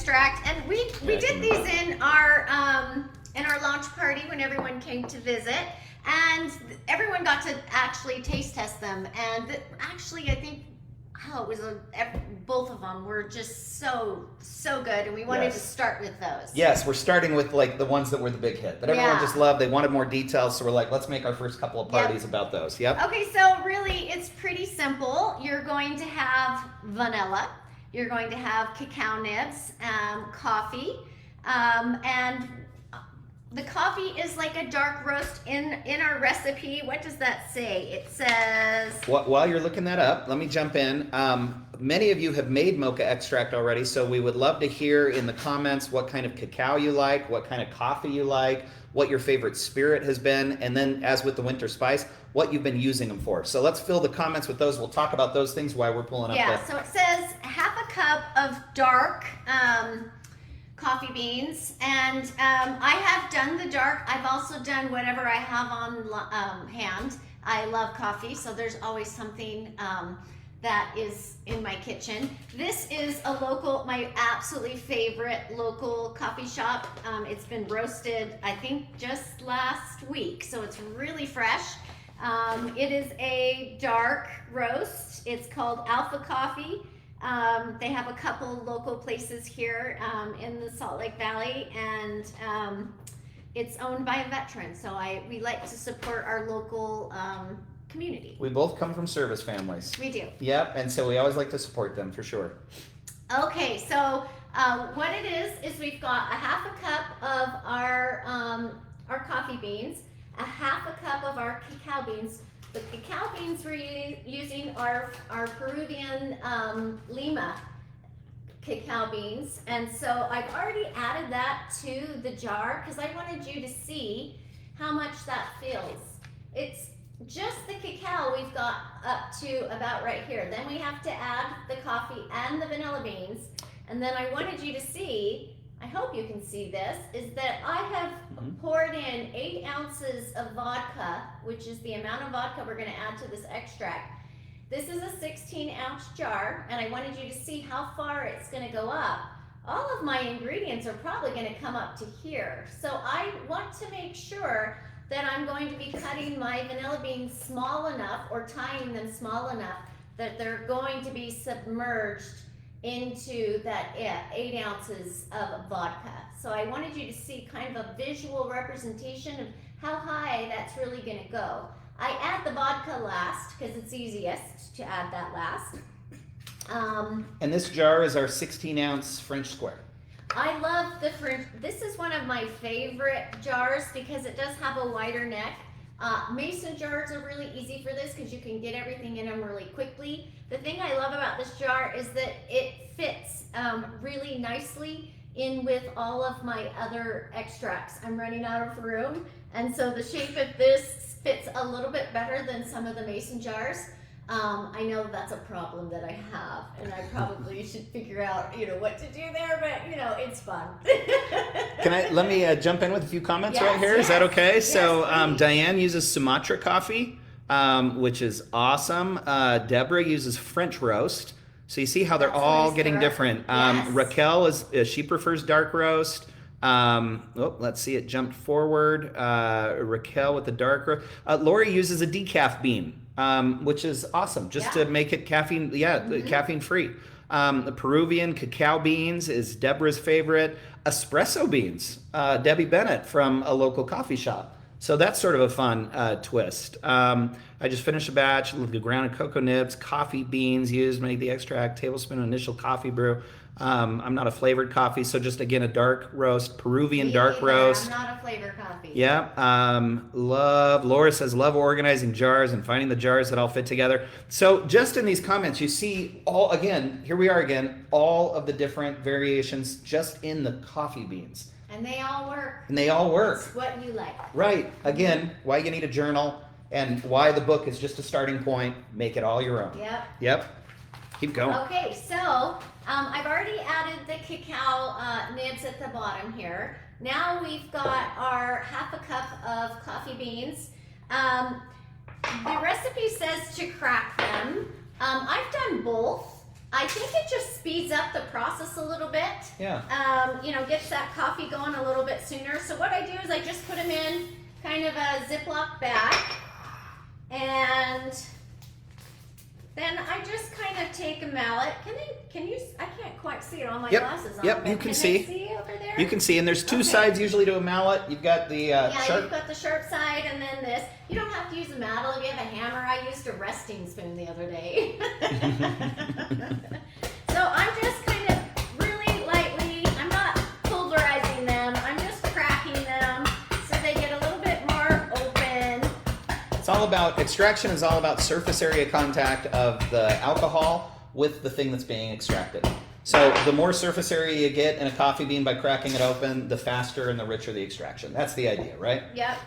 extract, and we did these in our launch party when everyone came to visit, and everyone got to actually taste test them. And actually, I think it was both of them were just so good, and we wanted to start with those. Yes, we're starting with like the ones that were the big hit that everyone just loved. They wanted more details, so we're like, let's make our first couple of parties about those. Okay, so really it's pretty simple. You're going to have vanilla, you're going to have cacao nibs, coffee, and the coffee is like a dark roast in our recipe. What does that say? It says... While you're looking that up, let me jump in. Many of you have made mocha extract already, so we would love to hear in the comments what kind of cacao you like, what kind of coffee you like, what your favorite spirit has been, and then as with the winter spice, what you've been using them for. So let's fill the comments with those. We'll talk about those things while we're pulling up. Yeah, so it says half a cup of dark coffee beans, and I have done the dark. I've also done whatever I have on hand. I love coffee, so there's always something that is in my kitchen. This is my absolutely favorite local coffee shop. It's been roasted, I think, just last week, so it's really fresh. It is a dark roast. It's called Alpha Coffee. They have a couple local places here in the Salt Lake Valley, and it's owned by a veteran, so we like to support our local community. We both come from service families. We do. Yep, and so we always like to support them for sure. Okay, so what it is we've got a half a cup of our coffee beans, a half a cup of our cacao beans. The cacao beans we're using are Peruvian Lima cacao beans, and so I've already added that to the jar because I wanted you to see how much that fills. It's just the cacao we've got up to about right here. Then we have to add the coffee and the vanilla beans, and then I wanted you to see, I hope you can see this, is that I have poured in 8 ounces of vodka, which is the amount of vodka we're going to add to this extract. This is a 16-ounce jar, and I wanted you to see how far it's going to go up. All of my ingredients are probably going to come up to here. So I want to make sure that I'm going to be cutting my vanilla beans small enough, or tying them small enough, that they're going to be submerged into that 8 ounces of vodka. So I wanted you to see kind of a visual representation of how high that's really going to go. I add the vodka last because it's easiest to add that last. And this jar is our 16-ounce French square. I love the French. This is one of my favorite jars because it does have a wider neck. Mason jars are really easy for this because you can get everything in them really quickly. The thing I love about this jar is that it fits really nicely in with all of my other extracts. I'm running out of room, and so the shape of this fits a little bit better than some of the Mason jars. I know that's a problem that I have, and I probably should figure out, what to do there, but it's fun. Let me jump in with a few comments right here. Is that okay? Yes, so please. Diane uses Sumatra coffee, which is awesome. Deborah uses French roast. So you see how they're all getting different. Raquel she prefers dark roast. Let's see, it jumped forward. Raquel with the dark roast. Lori uses a decaf bean, which is awesome, just to make it caffeine, caffeine free. The Peruvian cacao beans is Deborah's favorite. Espresso beans, Debbie Bennett from a local coffee shop. So that's sort of a fun twist. I just finished a batch with the grounded cocoa nibs, coffee beans used, make the extract, tablespoon of initial coffee brew. I'm not a flavored coffee, so just again a dark roast, Peruvian dark roast. I'm not a flavored coffee. Yeah. Laura says, love organizing jars and finding the jars that all fit together. So just in these comments, you see here we are again, all of the different variations just in the coffee beans. And they all work. It's what you like. Right. Again, why you need a journal and why the book is just a starting point. Make it all your own. Yep. Keep going. Okay, so I've already added the cacao nibs at the bottom here. Now we've got our half a cup of coffee beans. The recipe says to crack them. I've done both. I think it just speeds up the process a little bit. Yeah. You know, gets that coffee going a little bit sooner. So what I do is I just put them in kind of a Ziploc bag, and then I just kind of take a mallet. Can you, I can't quite see it on my glasses on. Yep, you can see. See over there? You can see, and there's two sides usually to a mallet. You've got the sharp. You've got the sharp side, and then this. You don't have to use a mallet if you have a hammer. I used a resting spoon the other day. So I'm just kind of really lightly, I'm not pulverizing them, I'm just cracking them so they get a little bit more open. It's all about, extraction is all about surface area contact of the alcohol with the thing that's being extracted. So the more surface area you get in a coffee bean by cracking it open, the faster and the richer the extraction. That's the idea, right? Yep.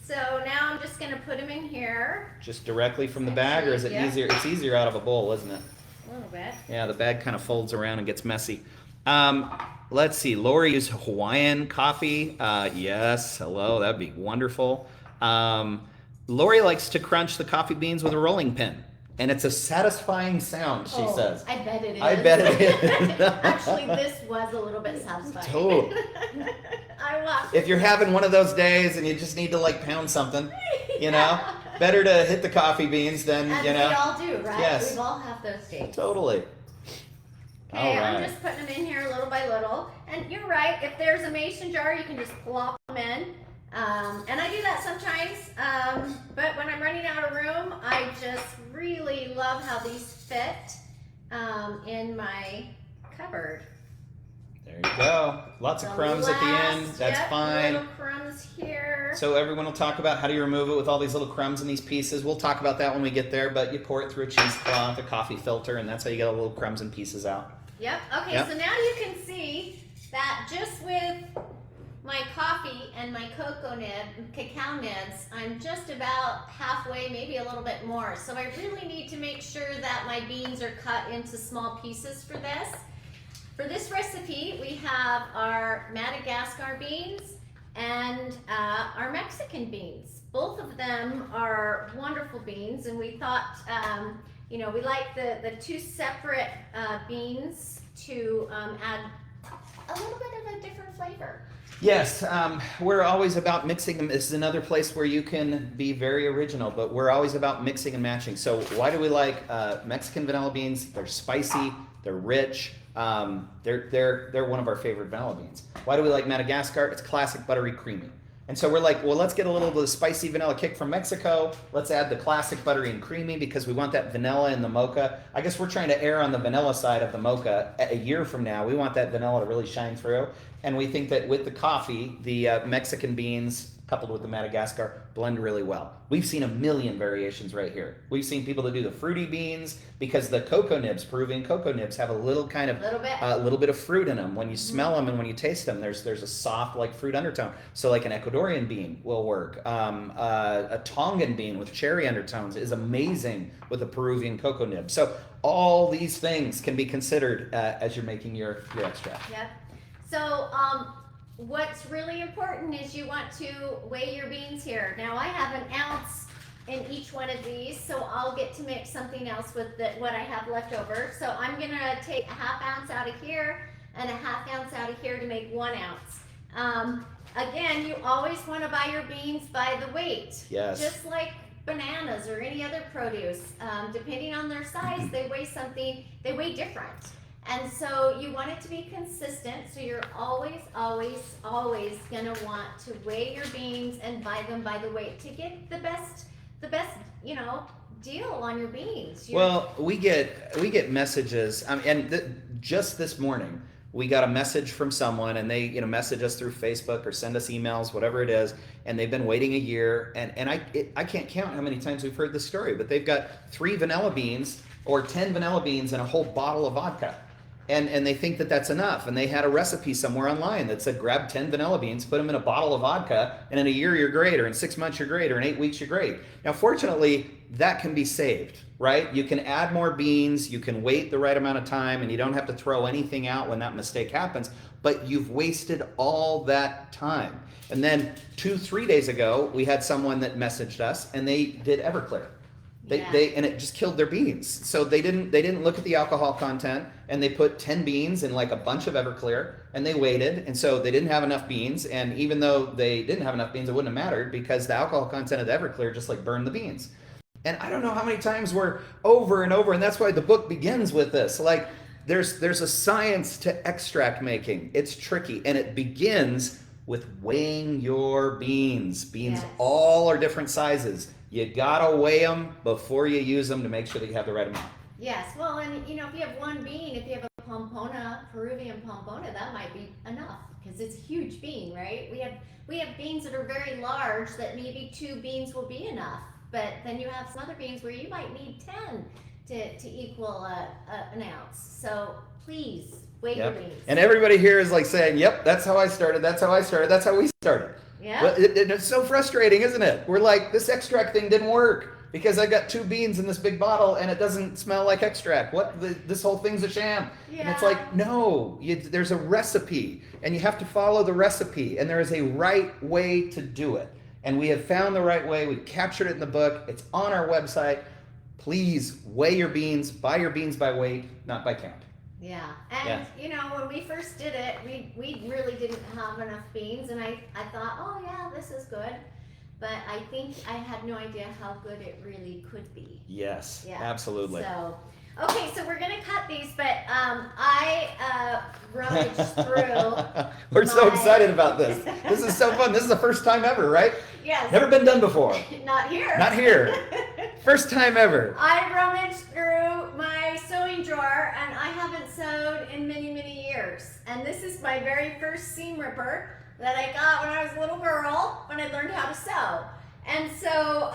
So now I'm just gonna put them in here. Just directly from the bag, or is it easier? It's easier out of a bowl, isn't it? A little bit. Yeah, the bag kind of folds around and gets messy. Let's see, Lori used Hawaiian coffee. Yes, hello, that'd be wonderful. Lori likes to crunch the coffee beans with a rolling pin. And it's a satisfying sound, she says. I bet it is. I bet it is. Actually, this was a little bit satisfying. Totally. If you're having one of those days and you just need to like pound something, you know, better to hit the coffee beans than, As you know. we all do, right? Yes. We all have those days. Totally. Okay, All right. I'm just putting them in here little by little. And you're right, if there's a mason jar, you can just plop them in. And I do that sometimes, but when I'm running out of room, I just really love how these fit in my cupboard. There you go. Lots of crumbs at the end. That's fine. Little crumbs here. So everyone will talk about how do you remove it with all these little crumbs in these pieces. We'll talk about that when we get there, but you pour it through a cheesecloth, a coffee filter, and that's how you get all the little crumbs and pieces out. Yep. Okay, Yep. So now you can see that just with my coffee and my cacao nibs, I'm just about halfway, maybe a little bit more. So I really need to make sure that my beans are cut into small pieces for this. For this recipe, we have our Madagascar beans and our Mexican beans. Both of them are wonderful beans, and we thought, you know, we like the two separate beans to add a little bit of a different flavor. Yes, we're always about mixing them. This is another place where you can be very original, but we're always about mixing and matching. So why do we like Mexican vanilla beans? They're spicy, they're rich. They're one of our favorite vanilla beans. Why do we like Madagascar? It's classic, buttery, creamy. And so we're like, well, let's get a little bit of spicy vanilla kick from Mexico. Let's add the classic buttery and creamy because we want that vanilla in the mocha. I guess we're trying to err on the vanilla side of the mocha. A year from now, we want that vanilla to really shine through. And we think that with the coffee, the Mexican beans coupled with the Madagascar blend really well. We've seen a million variations right here. We've seen people that do the fruity beans because the cocoa nibs, Peruvian cocoa nibs, have a little kind of little bit of fruit in them. When you smell them and when you taste them, there's a soft like fruit undertone. So like an Ecuadorian bean will work. A Tongan bean with cherry undertones is amazing with a Peruvian cocoa nib. So all these things can be considered as you're making your extract. Yep. So what's really important is you want to weigh your beans here. Now I have an ounce in each one of these, so I'll get to make something else with what I have left over. So I'm gonna take a ½ ounce out of here and a ½ ounce out of here to make 1 ounce. Again, you always want to buy your beans by the weight. Yes. Just like bananas or any other produce. Depending on their size, they weigh different. And so you want it to be consistent, so you're always gonna want to weigh your beans and buy them by the weight to get the best, you know, deal on your beans. Well, we get messages, just this morning, we got a message from someone, and they, you know, message us through Facebook or send us emails, whatever it is, and they've been waiting a year, and I can't count how many times we've heard this story, but they've got 3 vanilla beans or 10 vanilla beans and a whole bottle of vodka. And they think that that's enough. And they had a recipe somewhere online that said, grab 10 vanilla beans, put them in a bottle of vodka, and in a year you're great, or in 6 months you're great, or in 8 weeks you're great. Now, fortunately, that can be saved, right? You can add more beans, you can wait the right amount of time, and you don't have to throw anything out when that mistake happens, but you've wasted all that time. And then 2-3 days ago, we had someone that messaged us, and they did Everclear. And it just killed their beans. So they didn't look at the alcohol content, and they put 10 beans in like a bunch of Everclear, and they waited, and so they didn't have enough beans. And even though they didn't have enough beans, it wouldn't have mattered because the alcohol content of the Everclear just like burned the beans. And I don't know how many times we're over and over, and that's why the book begins with this. Like there's a science to extract making. It's tricky, and it begins with weighing your beans. Beans all are different sizes. You gotta weigh them before you use them to make sure that you have the right amount. Yes, well, and if you have one bean, if you have a Peruvian pompona, that might be enough because it's a huge bean, right? We have beans that are very large that maybe 2 beans will be enough, but then you have some other beans where you might need 10 to equal an ounce. So please weigh your beans. And everybody here is like saying, "Yep, that's how I started. That's how I started. That's how we started." Yeah. But it's so frustrating, isn't it? We're like, this extract thing didn't work because I got 2 beans in this big bottle and it doesn't smell like extract. This whole thing's a sham. Yeah. And it's like, no, there's a recipe and you have to follow the recipe, and there is a right way to do it. And we have found the right way. We've captured it in the book. It's on our website. Please weigh your beans, buy your beans by weight, not by count. Yeah, and when we first did it, we really didn't have enough beans, and I thought, oh yeah, this is good, but I think I had no idea how good it really could be. Yes, absolutely. So, okay, so we're gonna cut these, but I rummaged through. We're so excited about this. This is so fun. This is the first time ever, right? Yes. Never been done before. Not here. Not here. First time ever. I rummaged through my sewing drawer, and I haven't sewed in many, many years. And this is my very first seam ripper that I got when I was a little girl, when I learned how to sew. And so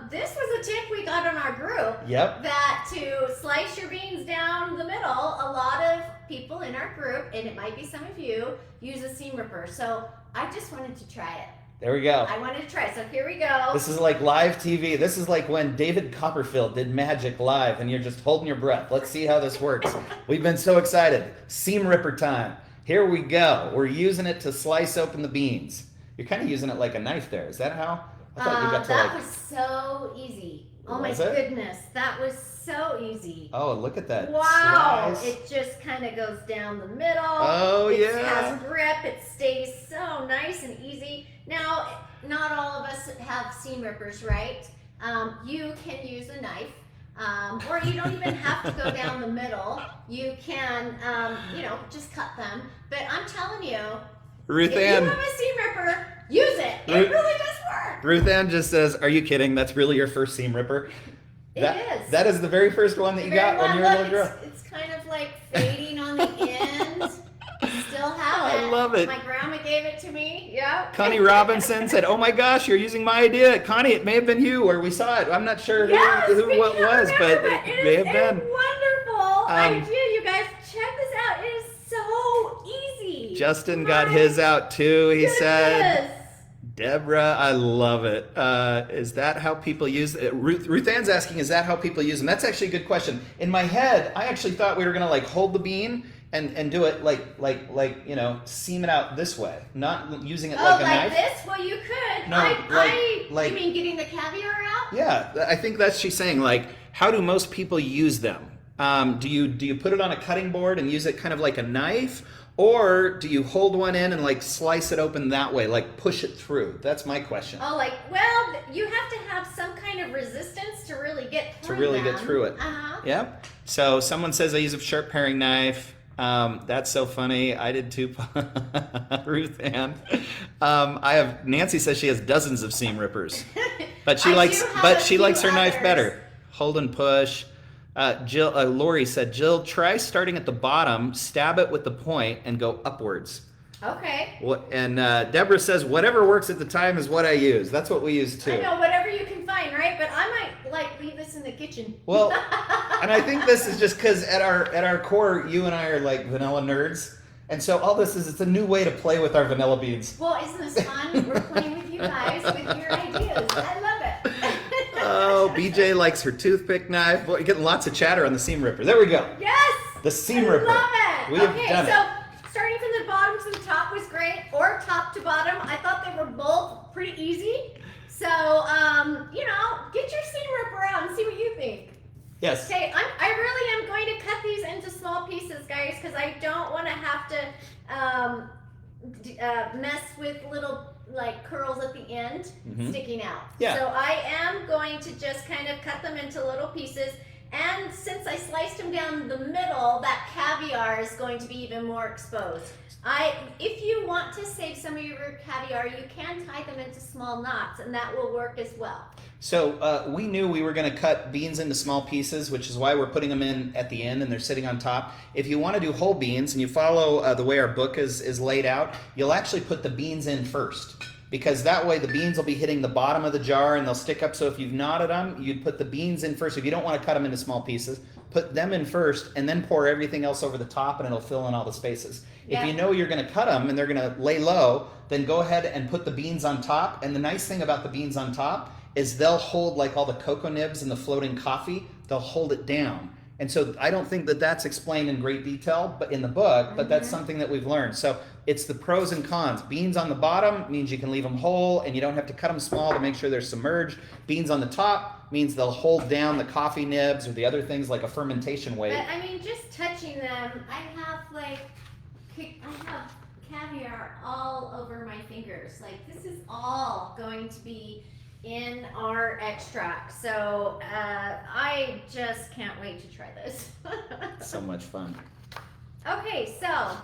this was a tip we got on our group. Yep. That to slice your beans down the middle, a lot of people in our group, and it might be some of you, use a seam ripper. So I just wanted to try it. There we go. I wanted to try it, so here we go. This is like live TV. This is like when David Copperfield did Magic live and you're just holding your breath. Let's see how this works. We've been so excited. Seam ripper time. Here we go. We're using it to slice open the beans. You're kind of using it like a knife there. Is that how? I thought you got to that was so easy. Oh my goodness, that was so easy. Oh, look at that. Wow, slice. It just kind of goes down the middle. Oh, It has grip. It stays so nice and easy. Now, not all of us have seam rippers, right? You can use a knife, or you don't even have to go down the middle. You can, just cut them. But I'm telling you, Ruth if Ann. you have a seam ripper, use it. It really does work. Ruth Ann just says, "Are you kidding? That's really your first seam ripper?" It is. That is the very first one that you got when you were a little girl. It's kind of like fading on the end. Still have it. I love it. My grandma gave it to me. Yep. Connie Robinson said, "Oh my gosh, you're using my idea." Connie, it may have been you, or we saw it. I'm not sure who what was, but it may have been. It's a wonderful idea, you guys. Check this out. It is so easy. Justin got his out too. He said, "Deborah, I love it. Is that how people use it?" Ruth Ann's asking, "Is that how people use them?" That's actually a good question. In my head, I actually thought we were gonna like hold the bean and do it like seam it out this way, not using it like a knife. Oh, like this? Well, you could. No, you mean getting the caviar out? Yeah, I think that's she's saying. Like, how do most people use them? Do you put it on a cutting board and use it kind of like a knife, or do you hold one in and like slice it open that way, like push it through? That's my question. Oh, you have to have some kind of resistance to really get through get through it. Yeah. So someone says I use a sharp paring knife. That's so funny. I did too. Ruth Ann. Nancy says she has dozens of seam rippers, but she likes her knife better. Hold and push. Lori said, "Jill, try starting at the bottom, stab it with the point, and go upwards." Okay. And Deborah says, "Whatever works at the time is what I use." That's what we use too. I know, whatever you can find, right? But I might leave this in the kitchen. Well, and I think this is just because at our core, you and I are like vanilla nerds, and so all this is it's a new way to play with our vanilla beans. Well, isn't this fun? We're playing with you guys with your ideas. I love it. Oh, BJ likes her toothpick knife. Boy, you're getting lots of chatter on the seam ripper. There we go. Yes. The seam ripper. I love it. We have done it. Starting from the bottom to the top was great, or top to bottom. I thought they were both pretty easy. So, get your seam ripper out and see what Yes. Okay, I really am going to cut these into small pieces, guys, because I don't want to have to mess with little like curls at the end sticking out. Yeah. So I am going to just kind of cut them into little pieces. And since I sliced them down the middle, that caviar is going to be even more exposed. If you want to save some of your caviar, you can tie them into small knots, and that will work as well. So we knew we were going to cut beans into small pieces, which is why we're putting them in at the end and they're sitting on top. If you want to do whole beans and you follow the way our book is laid out, you'll actually put the beans in first, because that way the beans will be hitting the bottom of the jar and they'll stick up. So if you've knotted them, you'd put the beans in first. If you don't want to cut them into small pieces, put them in first and then pour everything else over the top and it'll fill in all the spaces. If you know you're going to cut them and they're going to lay low, then go ahead and put the beans on top. And the nice thing about the beans on top is they'll hold, like all the cocoa nibs and the floating coffee, they'll hold it down. And so I don't think that that's explained in great detail but in the book, but that's something that we've learned. So it's the pros and cons. Beans on the bottom means you can leave them whole and you don't have to cut them small to make sure they're submerged. Beans on the top means they'll hold down the coffee nibs or the other things like a fermentation weight. But I mean, just touching them, I have caviar all over my fingers. Like, this is all going to be in our extract. So I just can't wait to try this. So much fun. Okay, so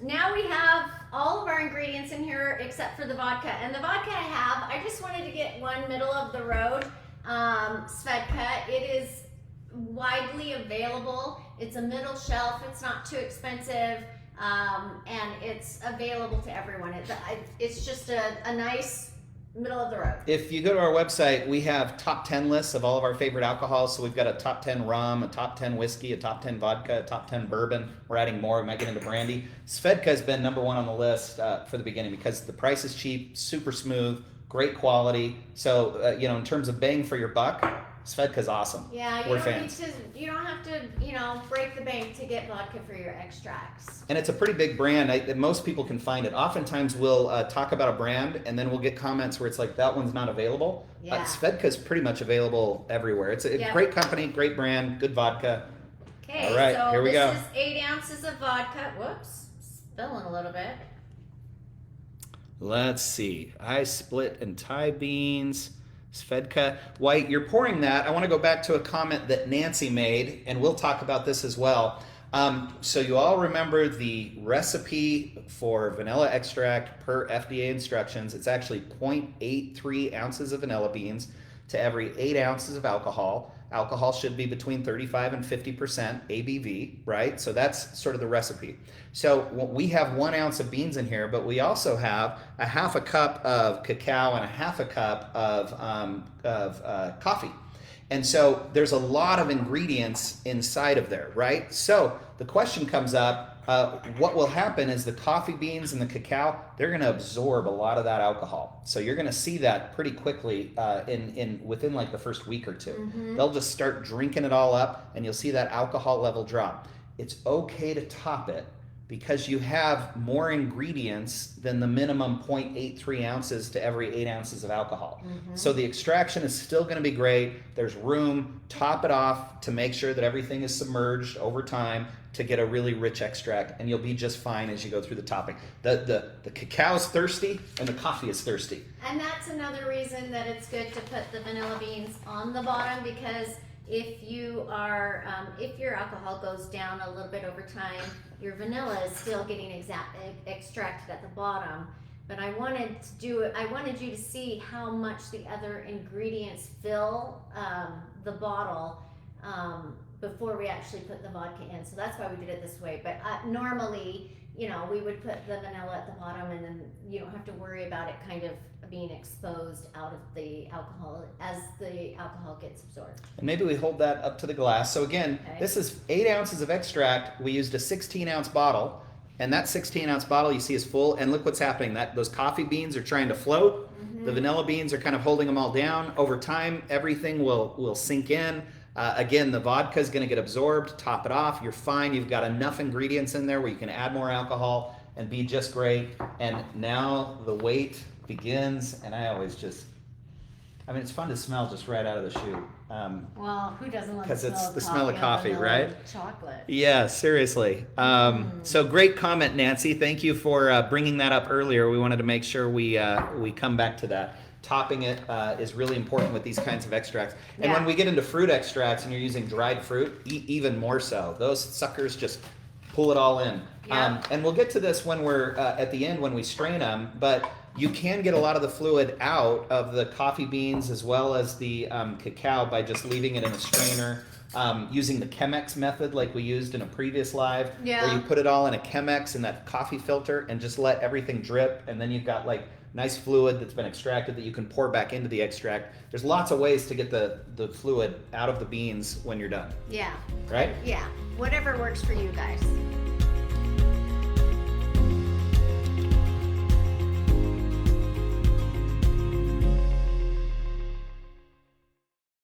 now we have all of our ingredients in here except for the vodka. And the vodka I just wanted to get one middle of the road Svedka. It is widely available. It's a middle shelf. It's not too expensive. And it's available to everyone. It's just a nice middle of the road. If you go to our website, we have top 10 lists of all of our favorite alcohols. So we've got a top 10 rum, a top 10 whiskey, a top 10 vodka, a top 10 bourbon. We're adding more. We might get into brandy. Svedka has been number one on the list for the beginning because the price is cheap, super smooth, great quality. So, in terms of bang for your buck, Svedka's awesome. Yeah, We're fans. You don't have to, break the bank to get vodka for your extracts. And it's a pretty big brand. Most people can find it. Oftentimes we'll talk about a brand and then we'll get comments where it's like, that one's not available. Yeah. Svedka's pretty much available everywhere. It's a great company, great brand, good vodka. Okay, all right, so here we go. This is 8 ounces of vodka. Whoops, spilling a little bit. Let's see. I split and Thai beans. Svedka. White, you're pouring that. I want to go back to a comment that Nancy made, and we'll talk about this as well. So you all remember the recipe for vanilla extract per FDA instructions. It's actually 0.83 ounces of vanilla beans to every 8 ounces of alcohol. Alcohol should be between 35 and 50% ABV, right? So that's sort of the recipe. So we have 1 ounce of beans in here, but we also have a half a cup of cacao and a half a cup of coffee. And so there's a lot of ingredients inside of there, right? So the question comes up, what will happen is the coffee beans and the cacao, they're going to absorb a lot of that alcohol. So you're going to see that pretty quickly within like the first week or two. Mm-hmm. They'll just start drinking it all up and you'll see that alcohol level drop. It's okay to top it because you have more ingredients than the minimum 0.83 ounces to every 8 ounces of alcohol. Mm-hmm. So the extraction is still going to be great. There's room, top it off to make sure that everything is submerged over time to get a really rich extract, and you'll be just fine as you go through the topping. The cacao is thirsty and the coffee is thirsty. And that's another reason that it's good to put the vanilla beans on the bottom, because if your alcohol goes down a little bit over time, your vanilla is still getting extracted at the bottom. But I wanted you to see how much the other ingredients fill the bottle before we actually put the vodka in. So that's why we did it this way. But normally, we would put the vanilla at the bottom, and then you don't have to worry about it kind of being exposed out of the alcohol as the alcohol gets absorbed. And maybe we hold that up to the glass. So again, This is 8 ounces of extract. We used a 16-ounce bottle, and that 16-ounce bottle you see is full. And look what's happening. Those coffee beans are trying to float. Mm-hmm. The vanilla beans are kind of holding them all down. Over time, everything will sink in. Again, the vodka is going to get absorbed. Top it off. You're fine. You've got enough ingredients in there where you can add more alcohol and be just great. And now the wait begins, and I always just I mean, it's fun to smell just right out of the chute. Well, who doesn't love the 'Cause smell it's of the coffee smell of and coffee, vanilla right? and chocolate. Yeah, seriously. So great comment, Nancy. Thank you for bringing that up earlier. We wanted to make sure we come back to that. Topping it is really important with these kinds of extracts. And when Yeah. we get into fruit extracts and you're using dried fruit, even more so. Those suckers just pull it all in. Yeah. And we'll get to this when we're at the end when we strain them, but you can get a lot of the fluid out of the coffee beans as well as the cacao by just leaving it in a strainer. Using the Chemex method like we used in a previous live, Yeah. where you put it all in a Chemex in that coffee filter and just let everything drip, and then you've got like nice fluid that's been extracted that you can pour back into the extract. There's lots of ways to get the fluid out of the beans when you're done, Yeah. right? Yeah. Whatever works for you guys.